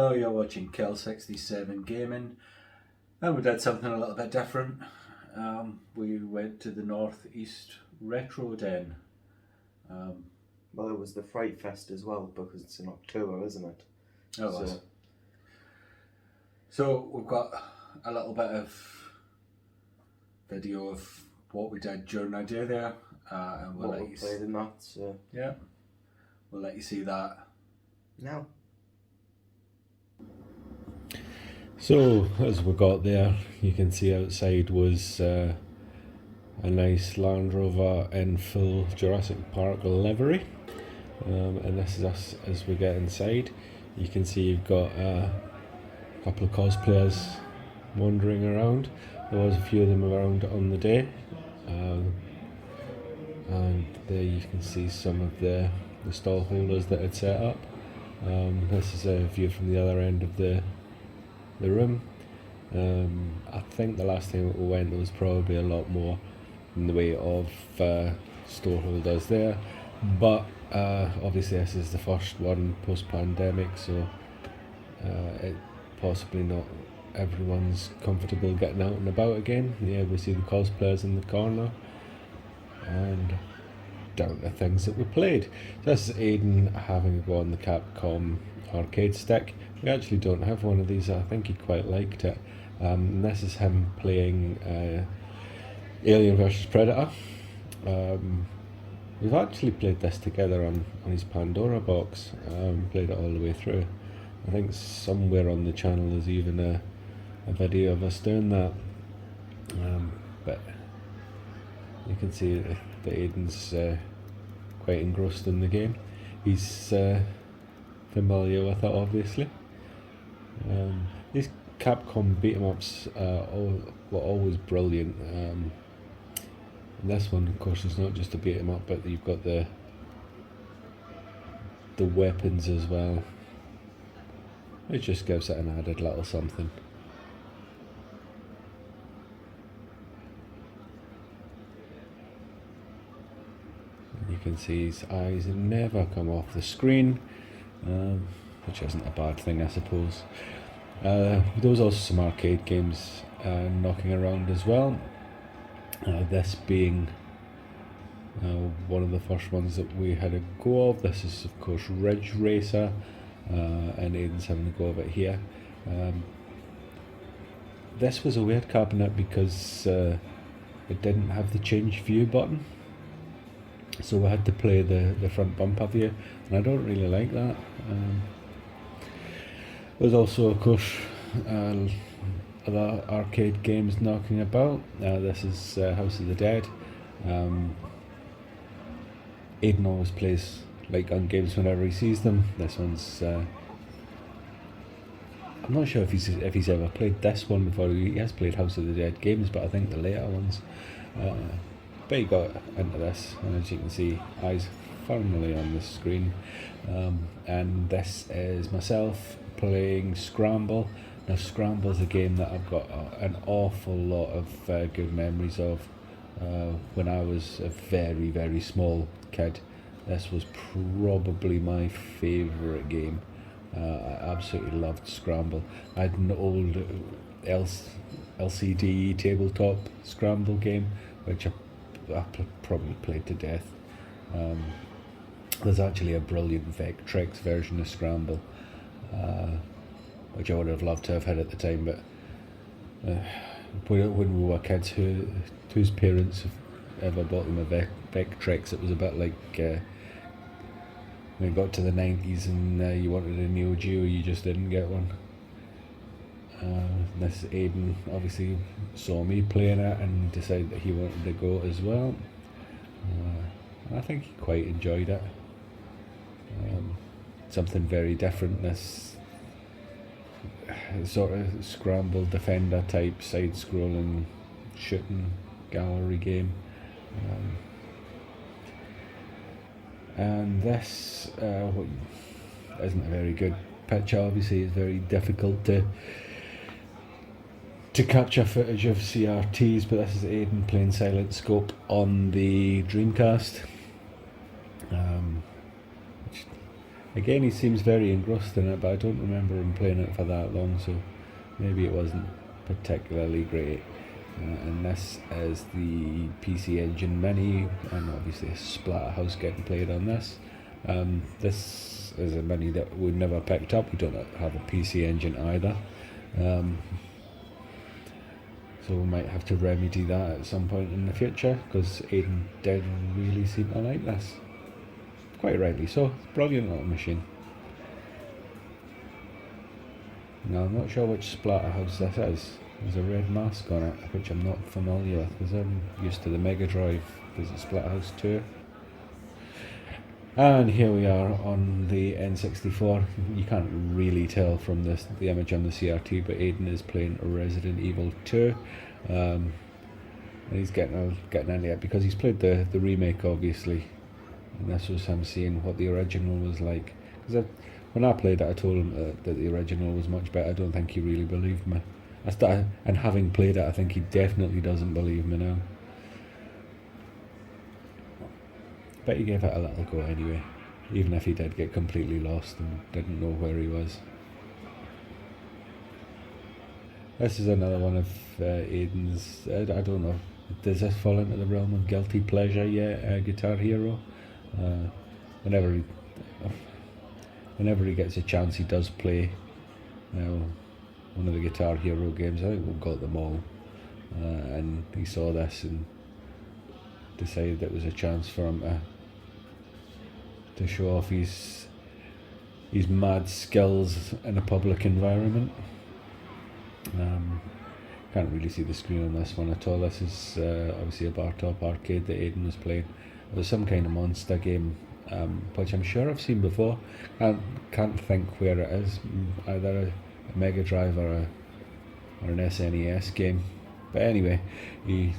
Oh, you're watching Kel67 Gaming, and we did something a little bit different. We went to the Northeast Retro Den. Well, it was the Fright Fest as well, because it's in October, isn't it? It was. So we've got a little bit of video of what we did during our day there, and we'll what let we you played in that, so... Yeah, we'll let you see that now. So, as we got there, you can see outside was a nice Land Rover in full Jurassic Park livery. And this is us as we get inside. You can see you've got a couple of cosplayers wandering around. There was a few of them around on the day. And there you can see some of the stall holders that had set up. This is a view from the other end of the room. I think the last time we went there was probably a lot more in the way of store holders there, but obviously this is the first one post-pandemic, so it possibly not everyone's comfortable getting out and about again. Yeah, we see the cosplayers in the corner and down to things that we played. This is Aidan having a go on the Capcom arcade stick. We actually don't have one of these. I think he quite liked it. And this is him playing Alien vs Predator. We've actually played this together on his Pandora box. Played it all the way through. I think somewhere on the channel there's even a video of us doing that. But you can see that Aidan's quite engrossed in the game. He's familiar with it, obviously. These Capcom beat-em-ups were always brilliant. And this one, of course, is not just a beat-em-up, but you've got the weapons as well. It just gives it an added little something. You can see his eyes never come off the screen, which isn't a bad thing, I suppose. There was also some arcade games knocking around as well. This being one of the first ones that we had a go of. This is, of course, Reg Racer, and Aidan's having a go of it here. This was a weird cabinet because it didn't have the change view button, so we had to play the front bumper view, and I don't really like that. There's also, of course, other arcade games knocking about. This is House of the Dead. Aidan always plays light gun games whenever he sees them. This one's I'm not sure if he's ever played this one before. He has played House of the Dead games, but I think the later ones. But he got into this, and as you can see, eyes firmly on the screen. And this is myself playing Scramble. Now, Scramble's a game that I've got an awful lot of good memories of when I was a very, very small kid. This was probably my favourite game. I absolutely loved Scramble. I had an old LCD tabletop Scramble game, which I probably played to death. There's actually a brilliant Vectrex version of Scramble, which I would have loved to have had at the time, but when we were kids, whose parents ever bought them a Vectrex, it was a bit like when you got to the 90s and you wanted a Neo Geo, you just didn't get one. This Aidan obviously saw me playing it and decided that he wanted to go as well. I think he quite enjoyed it. Something very different, this sort of Scramble Defender type side-scrolling shooting gallery game. And this isn't a very good picture. Obviously it's very difficult to capture footage of CRTs, but this is Aidan playing Silent Scope on the Dreamcast. Which Again, he seems very engrossed in it, but I don't remember him playing it for that long, so maybe it wasn't particularly great. And this is the PC Engine Mini, and obviously a Splatterhouse getting played on this. This is a Mini that we never picked up. We don't have a PC Engine either. So we might have to remedy that at some point in the future, because Aidan did really seem to like this. Quite rightly so. Brilliant little machine. Now I'm not sure which Splatterhouse this is. There's a red mask on it, which I'm not familiar with, because I'm used to the Mega Drive. Is it Splatterhouse 2? And here we are on the N64. You can't really tell from the image on the CRT, but Aidan is playing Resident Evil 2. And he's getting into it because he's played the remake, obviously. And this was him seeing what the original was like. Because when I played it, I told him that the original was much better. I don't think he really believed me. And having played it, I think he definitely doesn't believe me now. But he gave it a little go anyway, even if he did get completely lost and didn't know where he was. This is another one of Aidan's, I don't know, does this fall into the realm of guilty pleasure yet? Guitar Hero. Whenever he gets a chance, he does play one of the Guitar Hero games. I think we've got them all. And he saw this and decided it was a chance for him to show off his mad skills in a public environment. Can't really see the screen on this one at all. This is obviously a bar top arcade that Aidan was playing. It was some kind of monster game, which I'm sure I've seen before. I can't think where it is. Either a Mega Drive or an SNES game. But anyway, he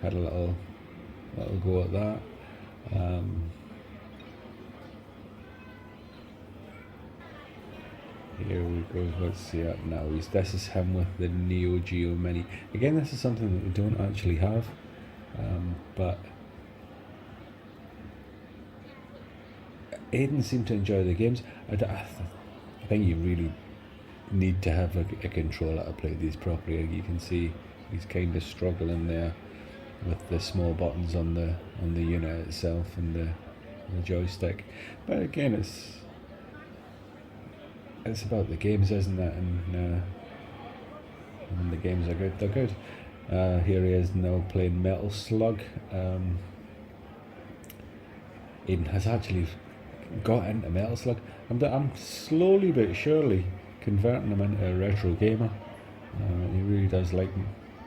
had a little go at that. Here we go, let's see it now. This is him with the Neo Geo Mini. Again, this is something that we don't actually have, but Aidan seemed to enjoy the games. I think you really need to have a controller to play these properly. You can see he's kind of struggling there with the small buttons on the unit itself and the joystick. But again, it's about the games, isn't it? And when the games are good, they're good. Here he is now playing Metal Slug. Aidan has actually got into Metal Slug. I'm slowly but surely converting him into a retro gamer. He really does like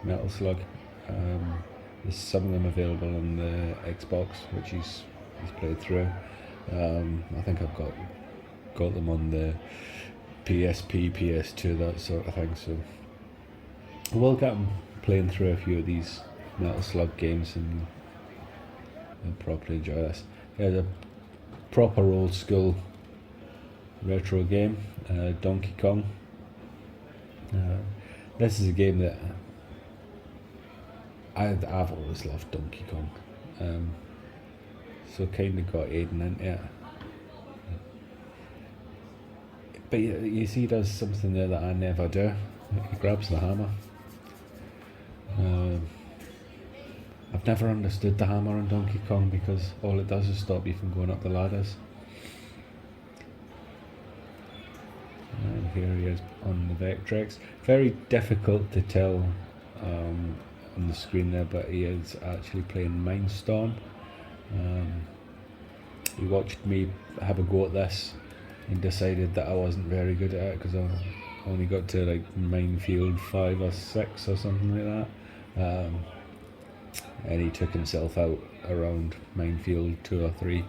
Metal Slug. There's some of them available on the Xbox, which he's played through. I think I've got them on the PSP, PS2, that sort of thing. So we'll get him playing through a few of these Metal Slug games and properly enjoy this. Here's a proper old school retro game, Donkey Kong. This is a game that I've always loved Donkey Kong, so kind of got Aidan into it. But you see, he does something there that I never do. He grabs the hammer. I've never understood the hammer on Donkey Kong because all it does is stop you from going up the ladders. And here he is on the Vectrex. Very difficult to tell on the screen there, but he is actually playing Mindstorm. He watched me have a go at this and decided that I wasn't very good at it because I only got to like Minefield 5 or 6 or something like that. And he took himself out around Minefield 2 or 3.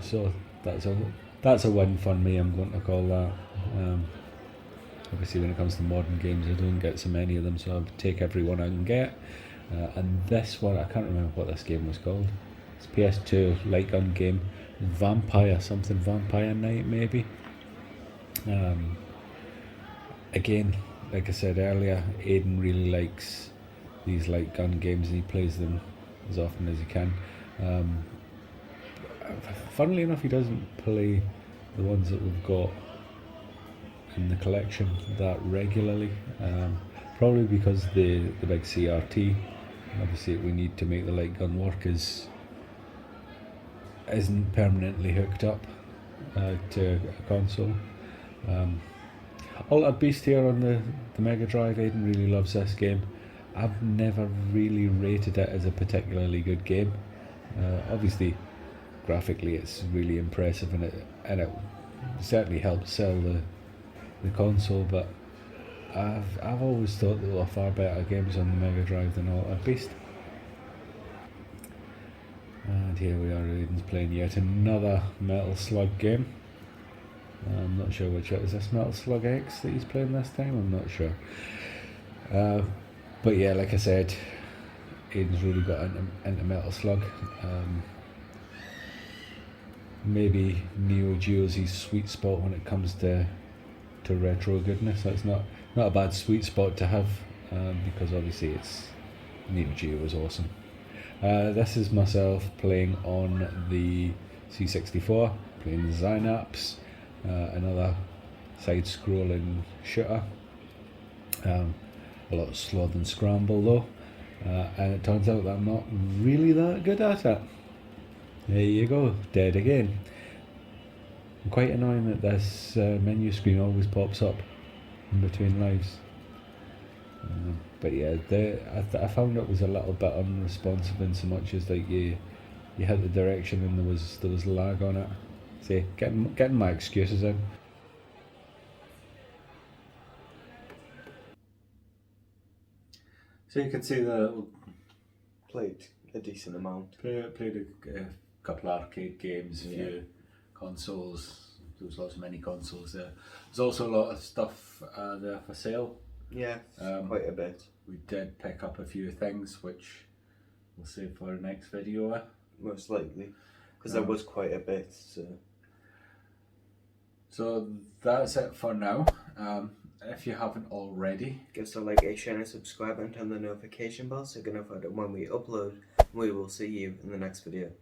So that's a win for me, I'm going to call that. Obviously when it comes to modern games I don't get so many of them, so I'll take every one I can get. And this one, I can't remember what this game was called. It's PS2 light gun game. Vampire Night maybe. Again, like I said earlier, Aidan really likes these light gun games and he plays them as often as he can. Funnily enough, he doesn't play the ones that we've got in the collection that regularly. Probably because the big CRT, obviously we need to make the light gun work, isn't permanently hooked up to a console. Altered Beast here on the Mega Drive. Aiden really loves this game. I've never really rated it as a particularly good game. Obviously, graphically it's really impressive, and it certainly helped sell the console. But I've always thought there were far better games on the Mega Drive than Altered Beast. And here we are, Aiden's playing yet another Metal Slug game. I'm not sure which is this, Metal Slug X that he's playing this time. I'm not sure. But yeah, like I said, Aiden's really got into Metal Slug. Maybe Neo Geo's his sweet spot when it comes to retro goodness. That's not a bad sweet spot to have, because obviously Neo Geo was awesome. This is myself playing on the C64, playing the Synapse, another side-scrolling shooter. A lot of sloth and scramble though, and it turns out that I'm not really that good at it. There you go, dead again. I'm quite annoying that this menu screen always pops up in between lives. But yeah, I found it was a little bit unresponsive in so much as like you hit the direction and there was lag on it. See, getting my excuses in. So you can see that Played a decent amount. played a couple of arcade games, a few consoles. There was lots of mini consoles there. There's also a lot of stuff there for sale. Yeah, quite a bit. We did pick up a few things which we'll save for the next video. Most likely, because there was quite a bit. So that's it for now. If you haven't already, give us a like, a share and subscribe, and turn the notification bell so you can know when we upload. We will see you in the next video.